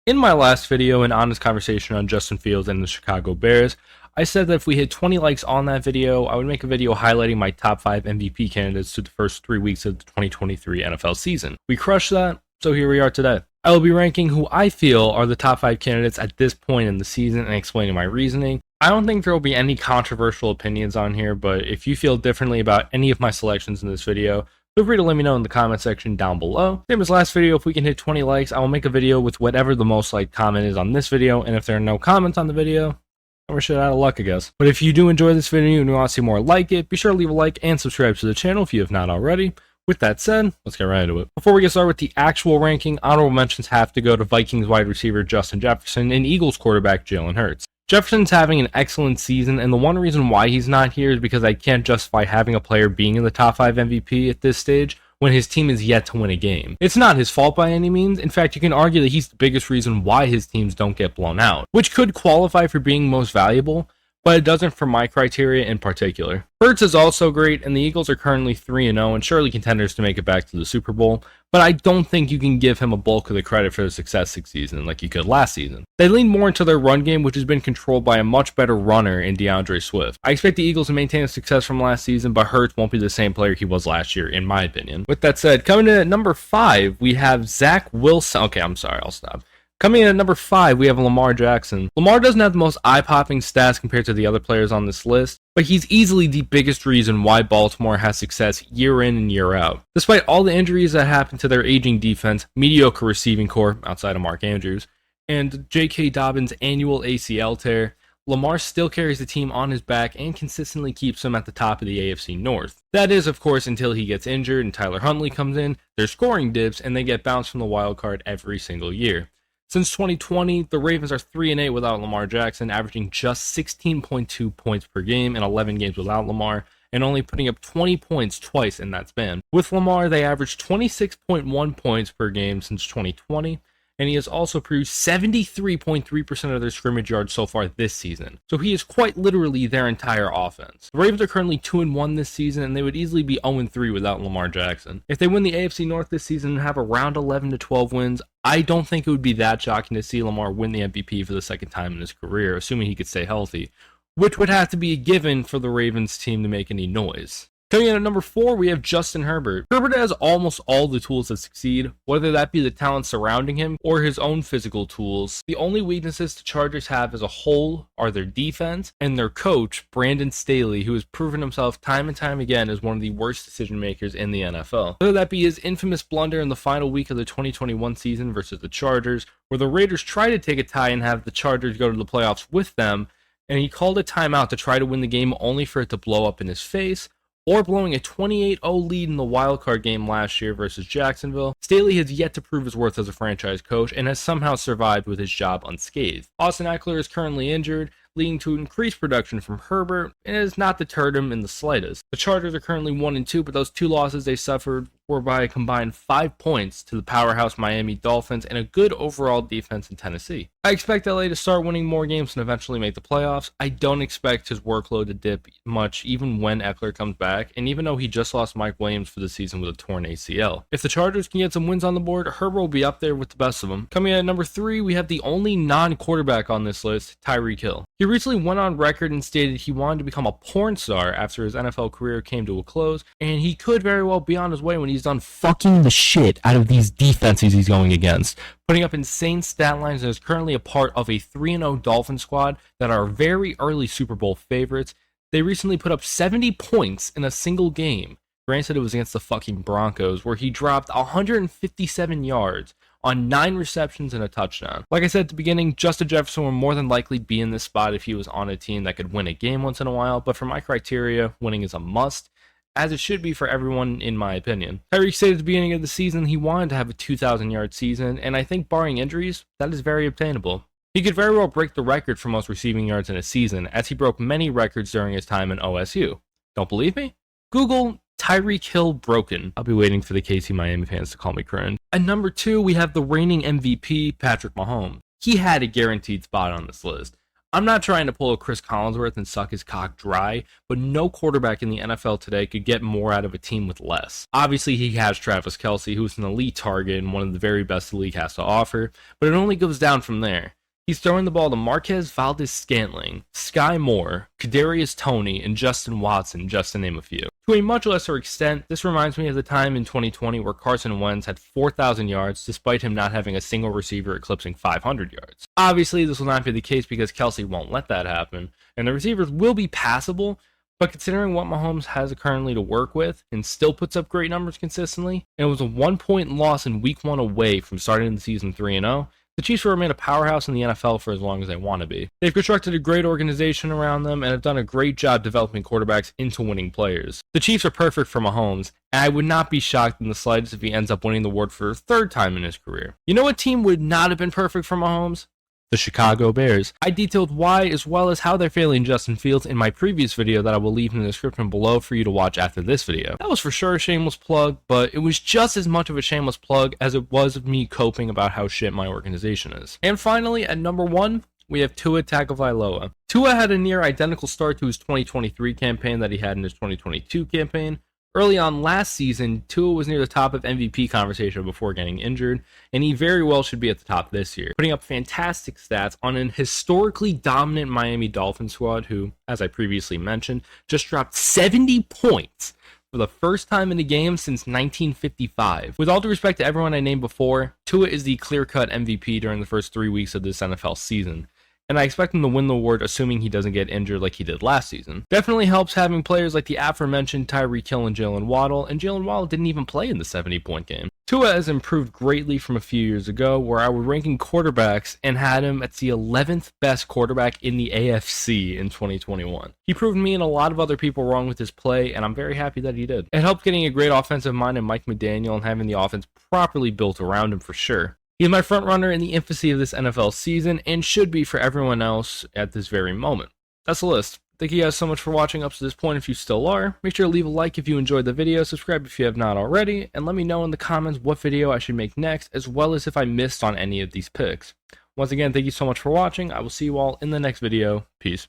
In my last video, an honest conversation on Justin Fields and the Chicago Bears, I said that if we hit 20 likes on that video, I would make a video highlighting my top 5 MVP candidates to the first 3 weeks of the 2023 NFL season. We crushed that, so here we are today. I will be ranking who I feel are the top 5 candidates at this point in the season and explaining my reasoning. I don't think there will be any controversial opinions on here, but if you feel differently about any of my selections in this video, feel free to let me know in the comment section down below. Same as last video, if we can hit 20 likes, I will make a video with whatever the most liked comment is on this video, and if there are no comments on the video, we're shit out of luck, I guess. But if you do enjoy this video and you want to see more like it, be sure to leave a like and subscribe to the channel if you have not already. With that said, let's get right into it. Before we get started with the actual ranking, honorable mentions have to go to Vikings wide receiver Justin Jefferson and Eagles quarterback Jalen Hurts. Jefferson's having an excellent season, and the one reason why he's not here is because I can't justify having a player being in the top 5 MVP at this stage when his team is yet to win a game. It's not his fault by any means. In fact, you can argue that he's the biggest reason why his teams don't get blown out, which could qualify for being most valuable, but it doesn't for my criteria in particular. Hurts is also great, and the Eagles are currently 3-0 and surely contenders to make it back to the Super Bowl, but I don't think you can give him a bulk of the credit for the success this season like you could last season. They lean more into their run game, which has been controlled by a much better runner in DeAndre Swift. I expect the Eagles to maintain the success from last season, but Hurts won't be the same player he was last year, in my opinion. With that said, coming in at number 5, we have Zach Wilson. Okay, I'm sorry, I'll stop. Coming in at number 5, we have Lamar Jackson. Lamar doesn't have the most eye-popping stats compared to the other players on this list, but he's easily the biggest reason why Baltimore has success year in and year out. Despite all the injuries that happened to their aging defense, mediocre receiving core outside of Mark Andrews, and J.K. Dobbins' annual ACL tear, Lamar still carries the team on his back and consistently keeps them at the top of the AFC North. That is, of course, until he gets injured and Tyler Huntley comes in, their scoring dips, and they get bounced from the wild card every single year. Since 2020, the Ravens are 3-8 without Lamar Jackson, averaging just 16.2 points per game in 11 games without Lamar, and only putting up 20 points twice in that span. With Lamar, they averaged 26.1 points per game since 2020, and he has also produced 73.3% of their scrimmage yards so far this season. So he is quite literally their entire offense. The Ravens are currently 2-1 this season, and they would easily be 0-3 without Lamar Jackson. If they win the AFC North this season and have around 11 to 12 wins, I don't think it would be that shocking to see Lamar win the MVP for the second time in his career, assuming he could stay healthy, which would have to be a given for the Ravens team to make any noise. Coming in at number 4, we have Justin Herbert. Herbert has almost all the tools to succeed, whether that be the talent surrounding him or his own physical tools. The only weaknesses the Chargers have as a whole are their defense and their coach, Brandon Staley, who has proven himself time and time again as one of the worst decision makers in the NFL. Whether that be his infamous blunder in the final week of the 2021 season versus the Chargers, where the Raiders tried to take a tie and have the Chargers go to the playoffs with them, and he called a timeout to try to win the game only for it to blow up in his face, or blowing a 28-0 lead in the wildcard game last year versus Jacksonville, Staley has yet to prove his worth as a franchise coach and has somehow survived with his job unscathed. Austin Eckler is currently injured, leading to increased production from Herbert, and it has not deterred him in the slightest. The Chargers are currently 1-2, but those 2 losses they suffered were by a combined 5 points to the powerhouse Miami Dolphins and a good overall defense in Tennessee. I expect LA to start winning more games and eventually make the playoffs. I don't expect his workload to dip much even when Eckler comes back, and even though he just lost Mike Williams for the season with a torn ACL. If the Chargers can get some wins on the board, Herbert will be up there with the best of them. Coming in at number 3, we have the only non-quarterback on this list, Tyreek Hill. He recently went on record and stated he wanted to become a porn star after his NFL career came to a close, and he could very well be on his way when he's done fucking the shit out of these defenses he's going against, putting up insane stat lines and is currently a part of a 3-0 Dolphin squad that are very early Super Bowl favorites. They recently put up 70 points in a single game. Granted, it was against the fucking Broncos, where he dropped 157 yards on 9 receptions and a touchdown. Like I said at the beginning, Justin Jefferson will more than likely be in this spot if he was on a team that could win a game once in a while, but for my criteria, winning is a must, as it should be for everyone in my opinion. Tyreek said at the beginning of the season he wanted to have a 2,000-yard season, and I think barring injuries, that is very obtainable. He could very well break the record for most receiving yards in a season, as he broke many records during his time in OSU. Don't believe me? Google Tyreek Hill broken. I'll be waiting for the KC Miami fans to call me cringe. At number 2, we have the reigning MVP, Patrick Mahomes. He had a guaranteed spot on this list. I'm not trying to pull a Chris Collinsworth and suck his cock dry, but no quarterback in the NFL today could get more out of a team with less. Obviously, he has Travis Kelce, who's an elite target and one of the very best the league has to offer, but it only goes down from there. He's throwing the ball to Marquez Valdes-Scantling, Sky Moore, Kadarius Toney, and Justin Watson, just to name a few. To a much lesser extent, this reminds me of the time in 2020 where Carson Wentz had 4,000 yards despite him not having a single receiver eclipsing 500 yards. Obviously, this will not be the case because Kelce won't let that happen, and the receivers will be passable, but considering what Mahomes has currently to work with and still puts up great numbers consistently, and it was a 1-point loss in week 1 away from starting the season 3-0, the Chiefs will remain a powerhouse in the NFL for as long as they want to be. They've constructed a great organization around them and have done a great job developing quarterbacks into winning players. The Chiefs are perfect for Mahomes, and I would not be shocked in the slightest if he ends up winning the award for a 3rd time in his career. You know what team would not have been perfect for Mahomes? The Chicago Bears. I detailed why as well as how they're failing Justin Fields in my previous video that I will leave in the description below for you to watch after this video. That was for sure a shameless plug, but it was just as much of a shameless plug as it was of me coping about how shit my organization is. And finally, at number 1, we have Tua Tagovailoa. Tua had a near identical start to his 2023 campaign that he had in his 2022 campaign. Early on last season, Tua was near the top of MVP conversation before getting injured, and he very well should be at the top this year, putting up fantastic stats on an historically dominant Miami Dolphins squad who, as I previously mentioned, just dropped 70 points for the first time in a game since 1955. With all due respect to everyone I named before, Tua is the clear-cut MVP during the first 3 weeks of this NFL season, and I expect him to win the award assuming he doesn't get injured like he did last season. Definitely helps having players like the aforementioned Tyreek Hill and Jalen Waddle didn't even play in the 70-point game. Tua has improved greatly from a few years ago where I was ranking quarterbacks and had him at the 11th best quarterback in the AFC in 2021. He proved me and a lot of other people wrong with his play, and I'm very happy that he did. It helped getting a great offensive mind in Mike McDaniel and having the offense properly built around him for sure. He's my front runner in the infancy of this NFL season and should be for everyone else at this very moment. That's the list. Thank you guys so much for watching up to this point if you still are. Make sure to leave a like if you enjoyed the video, subscribe if you have not already, and let me know in the comments what video I should make next, as well as if I missed on any of these picks. Once again, thank you so much for watching. I will see you all in the next video. Peace.